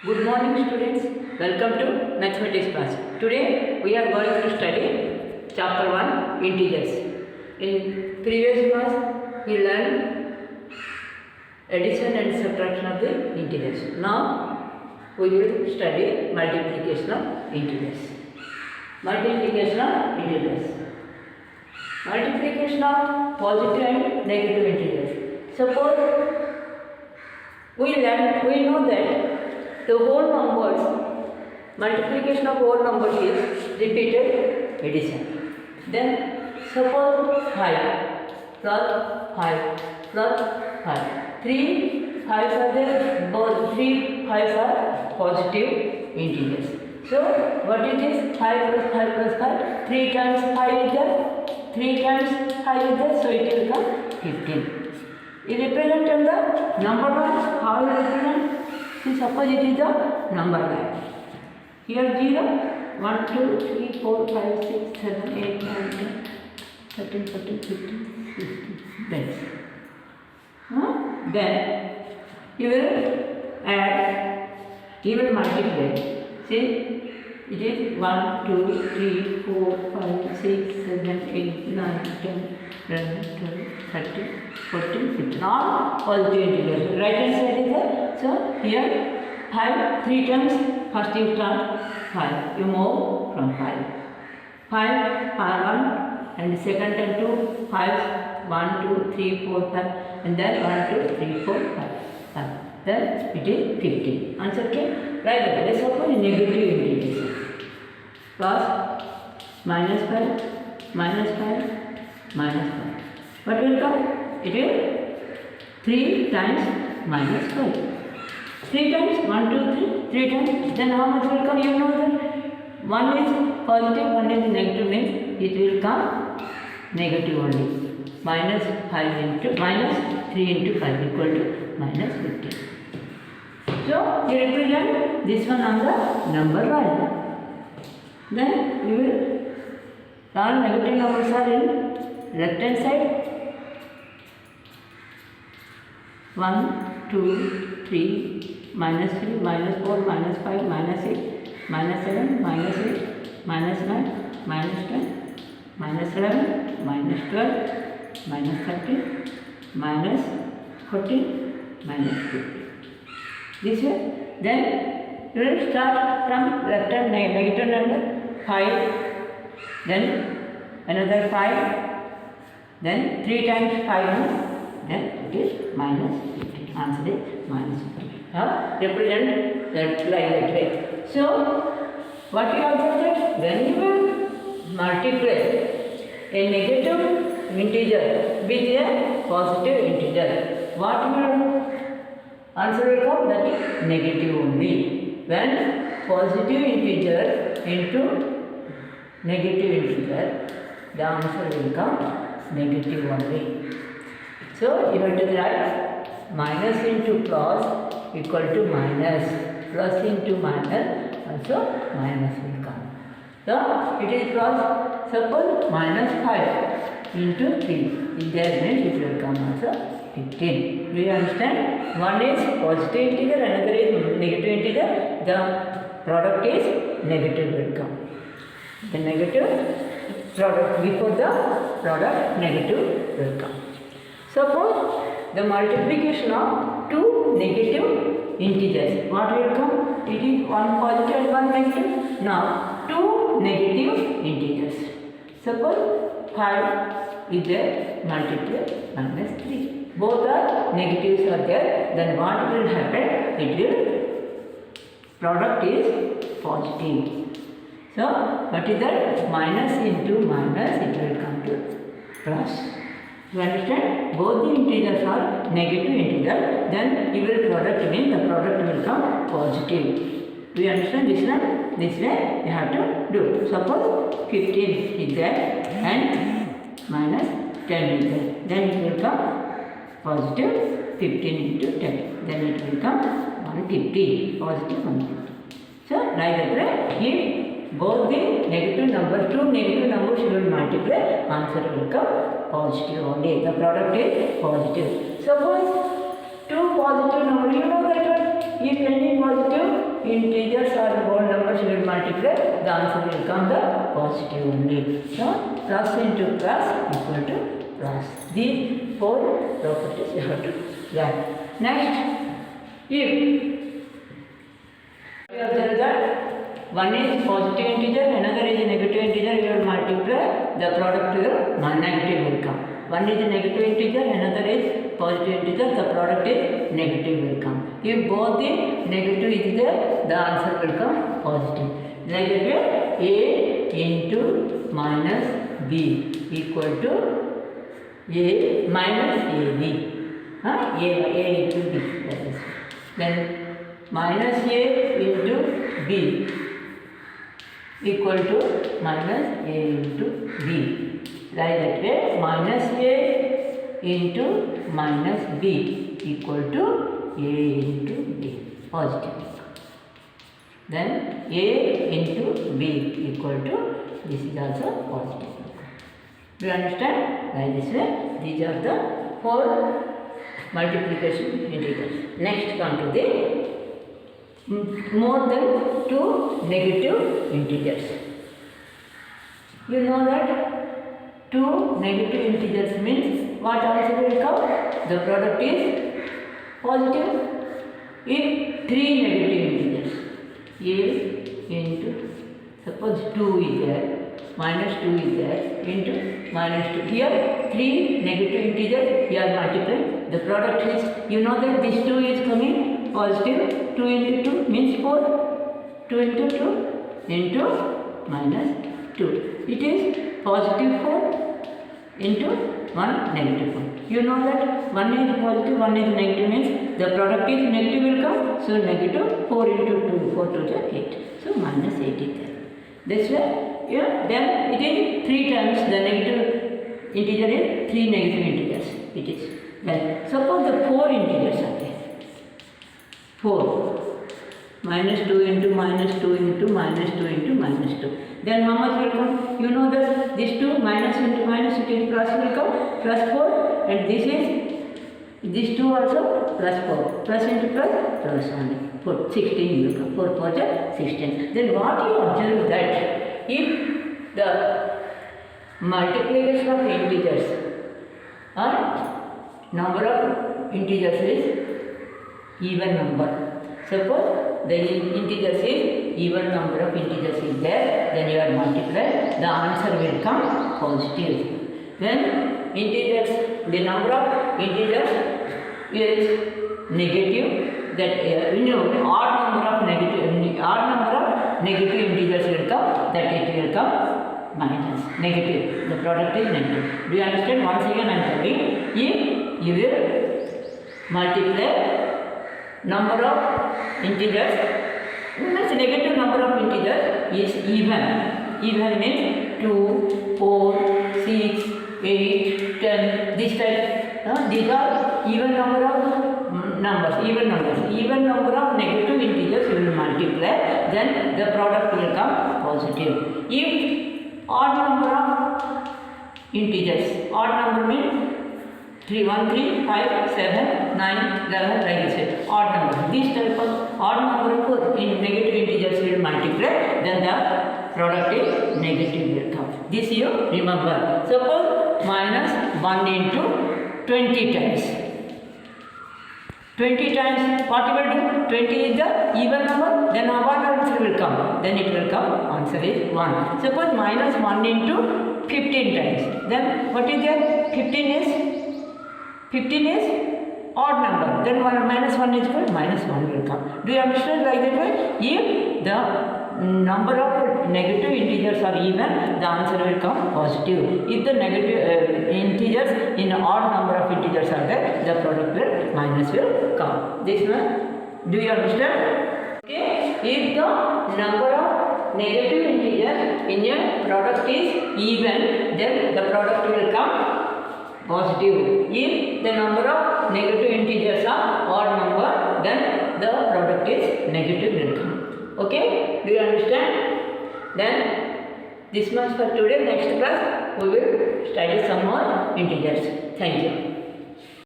Good morning students, welcome to mathematics class. Today we are going to study chapter 1 integers. In previous class we learned addition and subtraction of the integers. Now we will study multiplication of integers. Multiplication of integers. Multiplication of positive and negative integers. Suppose we know that the whole numbers, multiplication of whole numbers is repeated addition. Then suppose 5 plus 5 plus 5. 3 5s are there, both 3 5s are positive integers. So what is this? 5 plus 5 plus 5. 3 times 5 is there. 3 times 5 is there, so it will come 15. It represents the number lines. How it represents? See, suppose it is the number line. Here 0, 1, 2, 3, 4, 5, 6, 7, 8, 9, 10, 13, 14, 15, 16. That's. Then you will add, you will multiply. See, it is 1, 2, 3, 4, 5, 6, 7, 8, 9, 10, 11, 12, 13, 14, 15. All positive integers. Right hand side is there. So here 5, 3 times, first you start 5. You move from 5. 5, 1, and second time 2, 5, 1, 2, 3, 4, 5, and then 1, 2, 3, 4, 5. Then it is 15. Answer came? Right. Let's suppose negative integers. Plus, minus 5, minus 5, minus 5. What will come? It will 3 times minus 5. 3 times 1, 2, 3, 3 times. Then how much will come? You know that 1 is positive, 1 is negative, means it will come negative only. Minus 5 into minus 3 into 5 equal to minus 15. So you represent this one on the number line. Then you will all negative numbers are in left hand side. 1, 2, 3, minus 3, minus 4, minus 5, minus 6, minus 7, minus 8, minus 9, minus 10, minus 11, minus 12, minus 13, minus 14, minus 15. This way, then you will start from left hand negative number 5, then another 5, then 3 times 5, then it is minus 15. Answer is minus 15. Represent that like that way. So, what you observe that when you will multiply a negative integer with a positive integer, what will answer will come? That is negative only. When positive integer into negative integer, the answer will come negative only. So you have to write minus into plus equal to minus, plus into minus, also minus will come. So it is plus, suppose minus 5 into 3. In that means it will come also 15. Do you understand? One is positive integer, another is negative integer. The product is negative will come. The negative product, before the product negative will come. Suppose the multiplication of two negative integers. What will come? It is one positive and one negative. Now, two negative integers. Suppose 5 is there, multiply minus 3. Both are negatives are there. Then what will happen? It will, product is positive. So, what is that? Minus into minus, it will come to plus. You understand? Both the integers are negative integer, then you will product mean the product will come positive. Do you understand this one? This way you have to do. Suppose 15 is there and minus 10 is there. Then it will come positive 15 into 10. Then it will come 150. Positive 150. So like that way, if both the negative numbers, two negative numbers you will multiply, answer will come positive only. The product is positive. Suppose two positive numbers, you know that one, if any positive integers or whole numbers will multiply, the answer will come the positive only. So plus into plus equal to plus. These four properties you have to learn. Next, if you observe that one is positive integer, another is a negative integer, you will multiply, the product will negative will come. One is a negative integer, another is positive integer, the product is negative will come. If both the negative is there, the answer will come positive. Like that, a into minus b equal to a minus ab. A into b. That is. Then minus a into b equal to minus a into b. Like that way, minus a into minus b equal to a into b, positive. Then a into b equal to, this is also positive. Do you understand? Like this way, these are the four multiplication integers. Next come to the more than two negative integers. You know that two negative integers means what answer will come? The product is positive. If three negative integers, a into, suppose 2 is there, minus 2 is there, into minus 2. Here three negative integers, you are multiplying. The product is, you know that this 2 is coming positive, 2 into 2 means 4, 2 into 2 into minus 2. It is positive 4 into 1 negative 4. You know that one is positive, one is negative means the product is negative will come. So negative 4 into 2, 4 to the 8. So minus 8 is there. This way, then it is 3 times the negative integer is 3 negative integers. It is. Then suppose the 4 integers are there. 4. Minus 2 into minus 2 into minus 2 into minus 2. Then how much will come? You know that this 2 minus into minus, it is plus will come, plus 4, and this is, this 2 also plus 4, plus into plus, plus only, 4, 16 will come, 4 for the 16. Then what you observe that, if the multiplication of integers or number of integers is even number. Suppose the integers is even number of integers is there, then you are multiply, the answer will come positive. When integers, the number of integers is negative, that odd number of negative integers will come, that it will come minus, negative. The product is negative. Do you understand? Once again I am telling, if you will multiply number of integers, means negative number of integers is even. Even means 2, 4, 6, 8, 10, this type. These are even number of numbers, even numbers. Even number of negative integers you will multiply, then the product will come positive. If odd number of integers, odd number means 3, 1, 3, 5, 7, 9, 11, like this. Odd number. This type of odd number of negative integers will multiply, then the product is negative will come. This you remember. Suppose minus 1 into 20 times. 20 times, what you will do? 20 is the even number, then what answer will come? Then it will come, answer is 1. Suppose minus 1 into 15 times. Then what is there? 15 is odd number, then minus 1 is equal, minus 1 will come. Do you understand like that way? If the number of negative integers are even, the answer will come positive. If the negative integers in odd number of integers are there, the product will minus will come. This one, do you understand? Okay. If the number of negative integers in a product is even, then the product will come positive. If the number of negative integers are odd number, then the product is negative will come. Okay? Do you understand? Then this much for today. Next class we will study some more integers. Thank you.